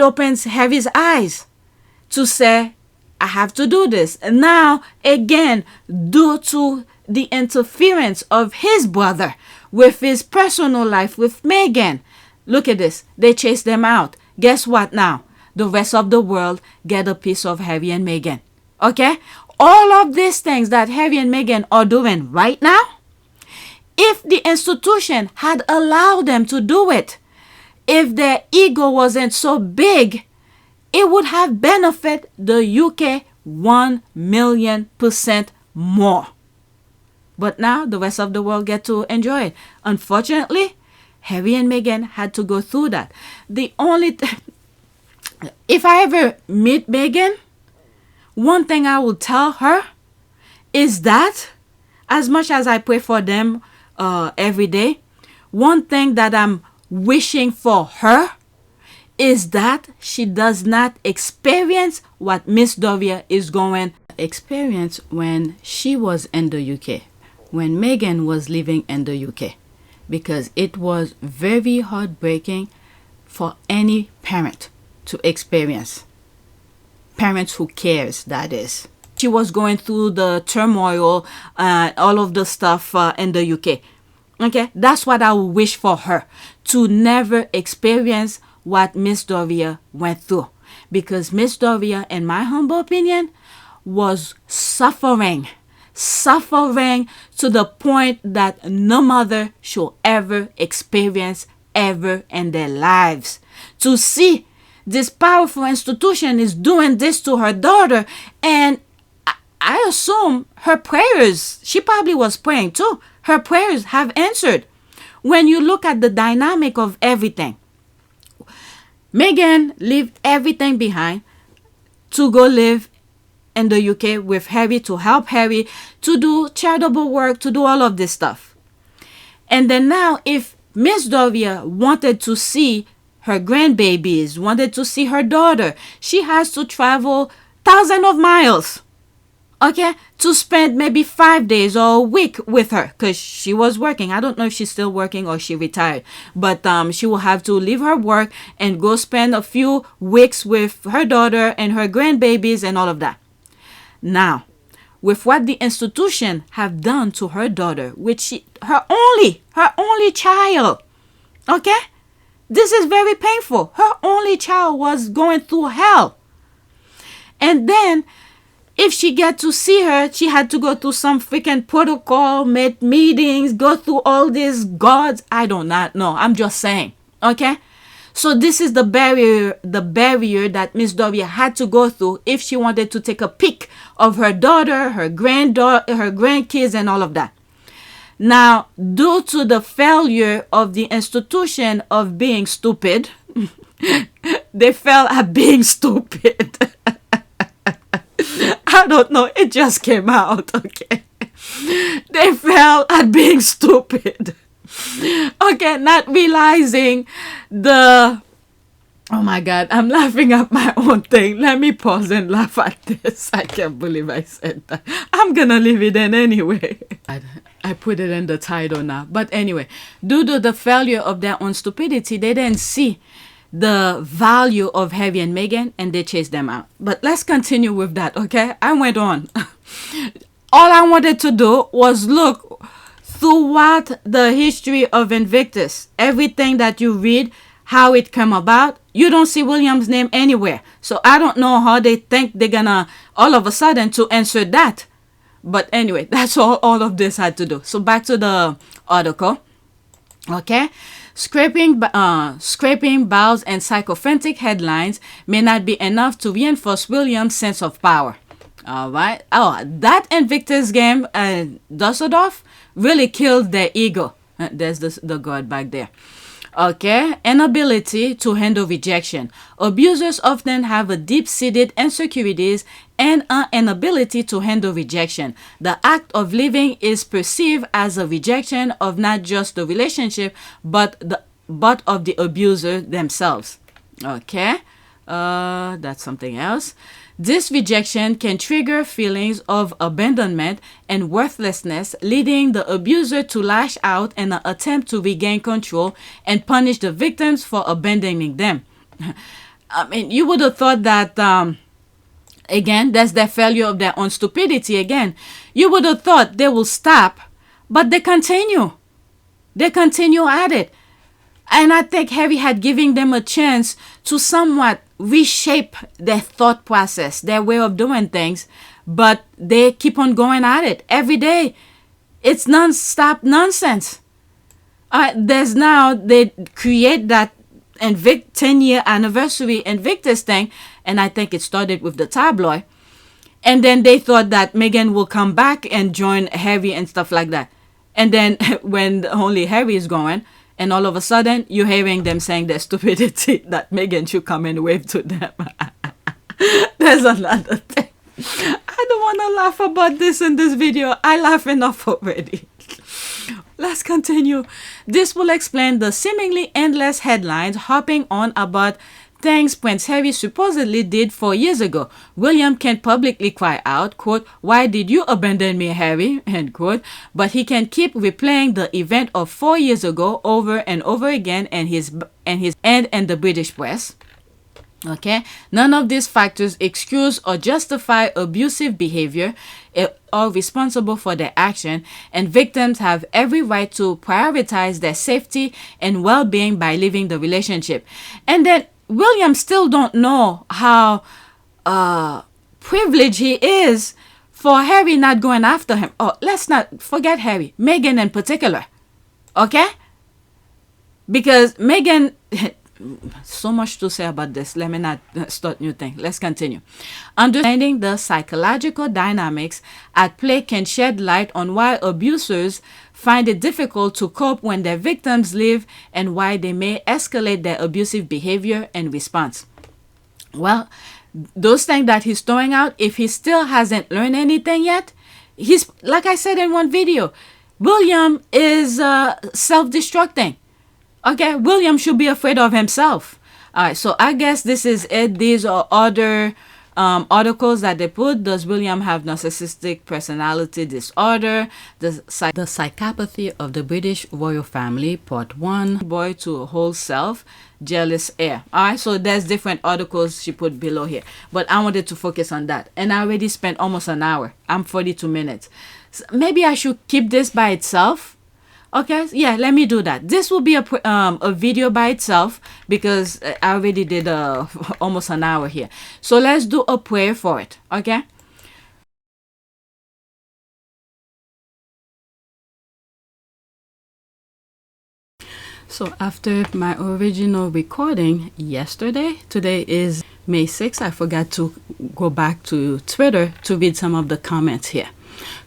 opens Harry's eyes to say, I have to do this. And now, again, due to the interference of his brother with his personal life with Meghan, look at this. They chased them out. Guess what now? The rest of the world get a piece of Harry and Meghan. Okay? All of these things that Harry and Meghan are doing right now, if the institution had allowed them to do it, if their ego wasn't so big, it would have benefited the UK 1,000,000% more. But now the rest of the world get to enjoy it. Unfortunately, Harry and Meghan had to go through that. If I ever meet Meghan, one thing I will tell her is that, as much as I pray for them every day, one thing that I'm wishing for her is that she does not experience what Miss Dovia is going to experience when she was in the UK, when Meghan was living in the UK, because it was very heartbreaking for any parent to experience. Parents who cares, that is. she was going through the turmoil, all of the stuff in the UK. Okay, that's what I would wish for her, to never experience what Miss Doria went through. Because Miss Doria, in my humble opinion, was suffering to the point that no mother should ever experience ever in their lives. To see this powerful institution is doing this to her daughter, and I assume her prayers, she probably was praying too, her prayers have answered. When you look at the dynamic of everything, Meghan left everything behind to go live in the UK with Harry, to help Harry, to do charitable work, to do all of this stuff. And then now, if Miss Doria wanted to see her grandbabies, wanted to see her daughter, she has to travel thousands of miles, okay, to spend maybe 5 days or a week with her, because she was working. I don't know if she's still working or she retired, but she will have to leave her work and go spend a few weeks with her daughter and her grandbabies and all of that. Now, with what the institution have done to her daughter, which her only child, okay, this is very painful. Her only child was going through hell, and then if she get to see her, she had to go through some freaking protocol, make meetings, go through all these gods. I do not know. I'm just saying. Okay? So this is the barrier that Miss Doria had to go through if she wanted to take a peek of her daughter, her granddaughter, her grandkids, and all of that. Now, due to the failure of the institution of being stupid, they fell at being stupid. I don't know, it just came out, okay? They fell at being stupid. Okay, not realizing the... Oh my God, I'm laughing at my own thing. Let me pause and laugh at this. I can't believe I said that. I'm gonna leave it in anyway. I put it in the title now. But anyway, due to the failure of their own stupidity, they didn't see the value of Harry and Meghan, and they chased them out. But let's continue with that, okay? I went on. All I wanted to do was look throughout the history of Invictus. Everything that you read, how it came about, you don't see William's name anywhere. So I don't know how they think they're gonna all of a sudden to answer that. But anyway, that's all of this had to do. So back to the article, okay? Scraping bows and sycophantic headlines may not be enough to reinforce William's sense of power. All right. Oh, that Invictus game, Dusseldorf, really killed their ego. There's the guard back there. Okay. Inability to handle rejection. Abusers often have a deep-seated insecurities and an inability to handle rejection. The act of living is perceived as a rejection of not just the relationship, but of the abuser themselves. Okay, that's something else. This rejection can trigger feelings of abandonment and worthlessness, leading the abuser to lash out in an attempt to regain control and punish the victims for abandoning them. I mean, you would have thought that, again, that's the failure of their own stupidity again. You would have thought they will stop, but they continue. They continue at it. And I think Harry had given them a chance to somewhat reshape their thought process, their way of doing things, but they keep on going at it every day. It's non-stop nonsense. There's now, they create that 10-year anniversary Invictus thing, and I think it started with the tabloid. And then they thought that Meghan will come back and join Harry and stuff like that. And then when only Harry is going, and all of a sudden, you're hearing them saying their stupidity, that Meghan should come and wave to them. There's another thing. I don't want to laugh about this in this video. I laugh enough already. Let's continue. This will explain the seemingly endless headlines hopping on about things Prince Harry supposedly did 4 years ago. William can publicly cry out, quote, "Why did you abandon me, Harry?" end quote. But he can keep replaying the event of 4 years ago over and over again in the British press. Okay, none of these factors excuse or justify abusive behavior or responsible for their action, and victims have every right to prioritize their safety and well-being by leaving the relationship. And then William still don't know how privileged he is for Harry not going after him. Oh, let's not forget Harry, Meghan in particular. Okay, because Meghan. So much to say about this. Let me not start new thing. Let's continue. Understanding the psychological dynamics at play can shed light on why abusers find it difficult to cope when their victims leave, and why they may escalate their abusive behavior and response. Well, those things that he's throwing out, if he still hasn't learned anything yet, he's, like I said in one video, William is self-destructing. Okay, William should be afraid of himself. All right, so I guess this is it. These are other articles that they put. Does William have narcissistic personality disorder? The psychopathy of the British royal family, part 1. Boy to a whole self, jealous heir. All right, so there's different articles she put below here, but I wanted to focus on that. And I already spent almost an hour. I'm 42 minutes. So maybe I should keep this by itself. Okay, yeah, let me do that. This will be a video by itself, because I already did almost an hour here. So let's do a prayer for it, okay? So after my original recording yesterday, today is May 6th, I forgot to go back to Twitter to read some of the comments here.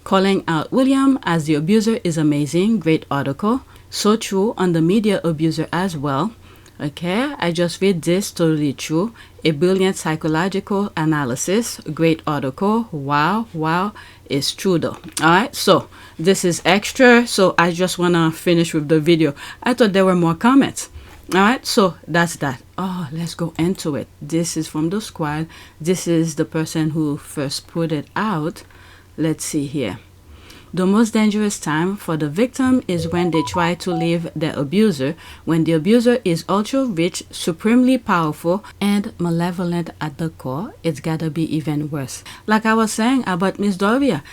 Calling out William as the abuser is amazing. Great article. So true on the media abuser as well. Okay, I just read this. Totally true. A brilliant psychological analysis. Great article. Wow, wow. It's true though. Alright, so this is extra. So I just want to finish with the video. I thought there were more comments. Alright, so that's that. Oh, let's go into it. This is from the squad. This is the person who first put it out. Let's see here. The most dangerous time for the victim is when they try to leave their abuser, when the abuser is ultra rich, supremely powerful, and malevolent at the core. It's gotta be even worse. Like I was saying about Miss Doria,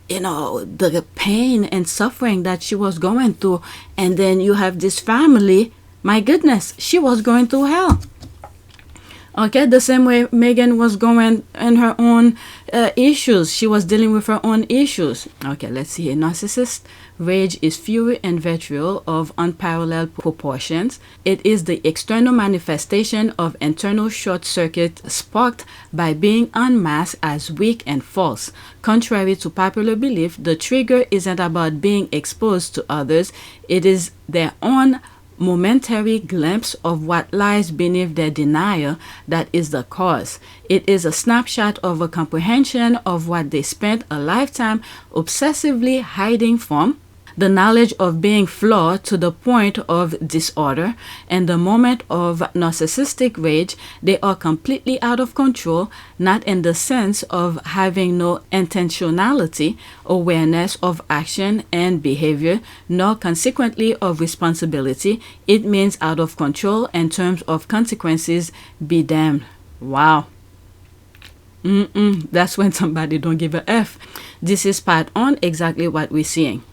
you know, the pain and suffering that she was going through, and then you have this family. My goodness, she was going through hell. Okay, the same way Meghan was going in her own issues. She was dealing with her own issues. Okay, let's see here. Narcissist rage is fury and vitriol of unparalleled proportions. It is the external manifestation of internal short circuit sparked by being unmasked as weak and false. Contrary to popular belief, the trigger isn't about being exposed to others. It is their own momentary glimpse of what lies beneath their denial that is the cause. It is a snapshot of a comprehension of what they spent a lifetime obsessively hiding from, the knowledge of being flawed to the point of disorder, and the moment of narcissistic rage, they are completely out of control, not in the sense of having no intentionality, awareness of action and behavior, nor consequently of responsibility. It means out of control in terms of consequences. Be damned. Wow. That's when somebody don't give a F. This is part on exactly what we're seeing.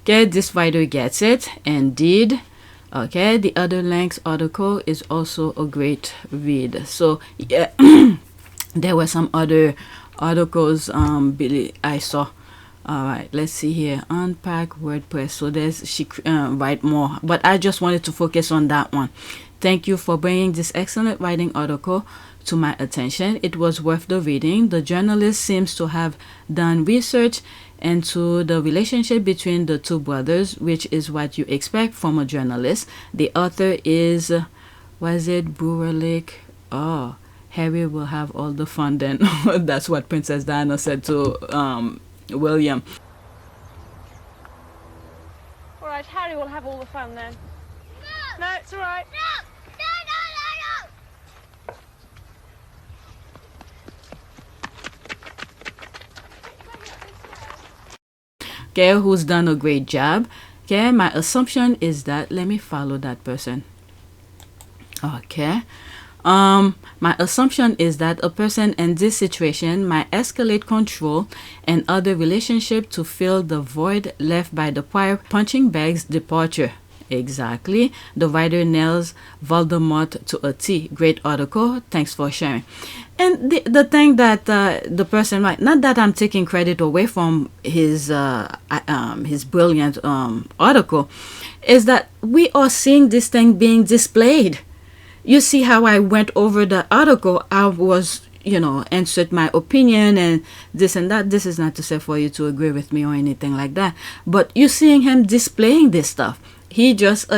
Okay, this writer gets it, indeed. Okay, the other links article is also a great read. So yeah, there were some other articles I saw. All right, let's see here. Unpack WordPress. So there's she write more, but I just wanted to focus on that one. Thank you for bringing this excellent writing article to my attention. It was worth the reading. The journalist seems to have done research into the relationship between the two brothers, which is what you expect from a journalist. The author is, was it Buralik? Oh, Harry will have all the fun then. That's what Princess Diana said to William. All right, Harry will have all the fun then. No, it's all right. No. Okay, who's done a great job. Okay, my assumption is that, let me follow that person. Okay, My assumption is that a person in this situation might escalate control and other relationship to fill the void left by the prior punching bag's departure. Exactly. The writer nails Voldemort to a T. Great article. Thanks for sharing. And the thing that the person, like, not that I'm taking credit away from his brilliant article, is that we are seeing this thing being displayed. You see how I went over the article. I was, insert my opinion and this and that. This is not to say for you to agree with me or anything like that. But you're seeing him displaying this stuff. He just,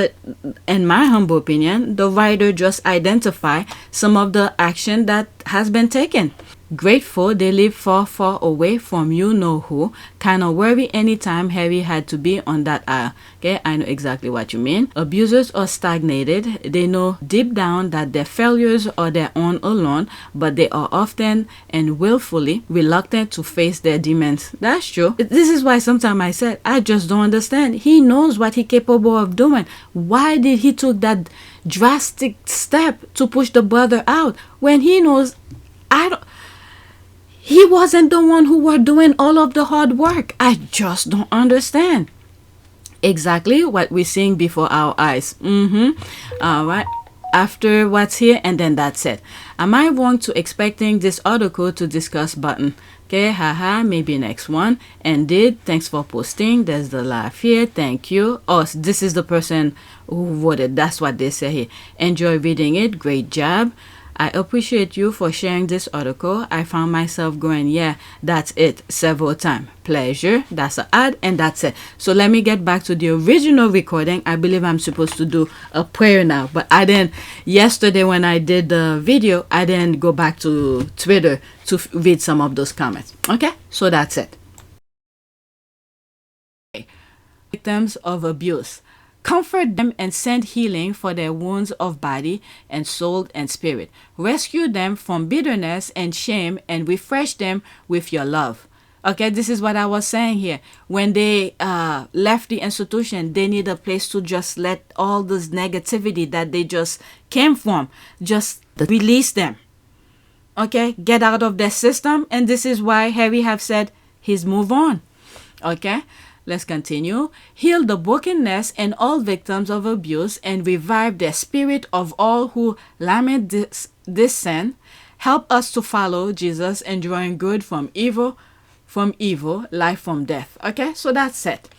in my humble opinion, the writer just identified some of the action that has been taken. Grateful they live far, far away from you know who. Kind of worry anytime Harry had to be on that aisle. Okay, I know exactly what you mean. Abusers are stagnated. They know deep down that their failures are their own alone, but they are often and willfully reluctant to face their demons. That's true. This is why sometimes I said, I just don't understand. He knows what he's capable of doing. Why did he took that drastic step to push the brother out when he knows he wasn't the one who were doing all of the hard work? I just don't understand. Exactly what we're seeing before our eyes. All right. After what's here, and then that's it. Am I wrong to expecting this article to discuss button? Okay, haha, maybe next one. And thanks for posting. There's the laugh here. Thank you. Oh, this is the person who wrote it. That's what they say here. Enjoy reading it. Great job. I appreciate you for sharing this article. I found myself going, yeah, that's it, several times. Pleasure. That's an ad, and that's it. So let me get back to the original recording. I believe I'm supposed to do a prayer now, but I didn't. Yesterday when I did the video, I didn't go back to Twitter to read some of those comments. Okay, so that's it. Victims of abuse. Comfort them and send healing for their wounds of body and soul and spirit. Rescue them from bitterness and shame and refresh them with your love. Okay, this is what I was saying here. When they left the institution, they need a place to just let all this negativity that they just came from, just release them. Okay, get out of their system. And this is why Harry have said he's moved on. Okay. Let's continue. Heal the brokenness in all victims of abuse and revive the spirit of all who lament this sin. Help us to follow Jesus, enjoying good from evil, life from death. Okay, so that's it.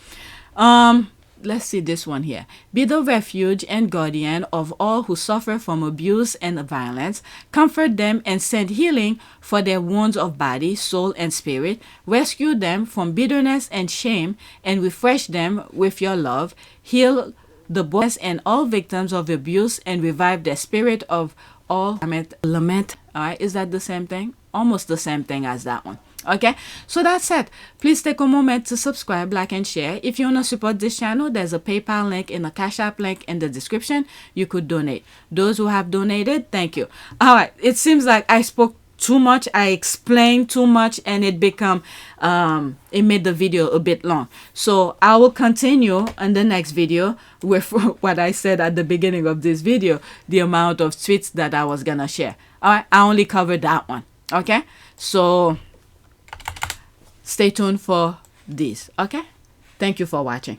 Let's see this one here. Be the refuge and guardian of all who suffer from abuse and violence. Comfort them and send healing for their wounds of body, soul, and spirit. Rescue them from bitterness and shame and refresh them with your love. Heal the boys and all victims of abuse and revive the spirit of all lament. All right, is that the same thing? Almost the same thing as that one. Okay, so that's it. Please take a moment to subscribe, like, and share. If you want to support this channel, there's a PayPal link and a Cash App link in the description. You could donate. Those who have donated, thank you. All right, it seems like I spoke too much, I explained too much, and it made the video a bit long. So I will continue in the next video with what I said at the beginning of this video, the amount of tweets that I was gonna share. All right, I only covered that one. Okay, so stay tuned for this. Okay, thank you for watching.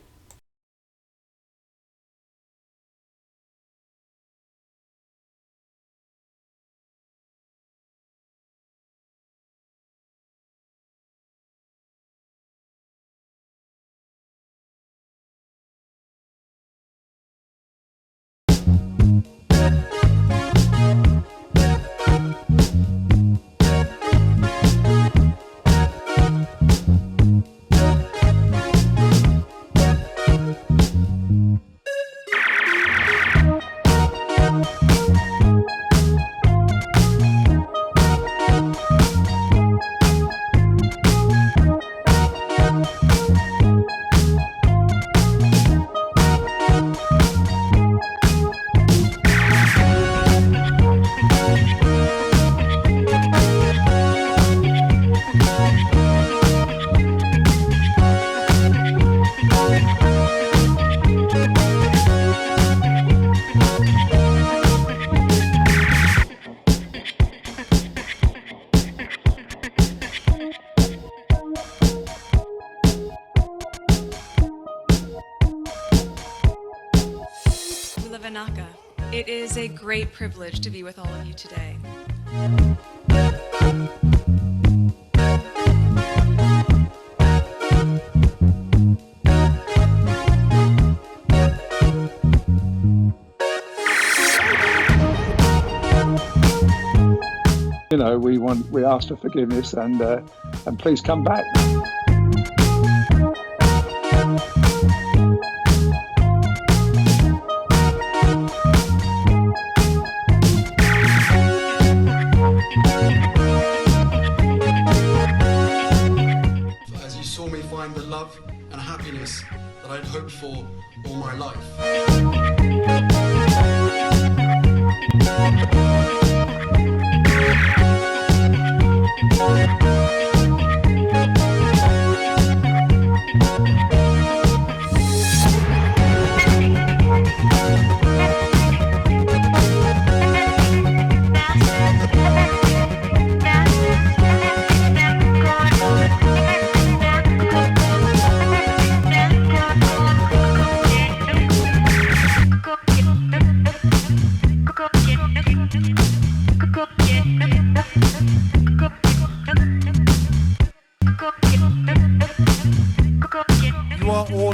It is a great privilege to be with all of you today. You know, we ask for forgiveness and please come back. As you saw me find the love and happiness that I'd hoped for all my life. You are all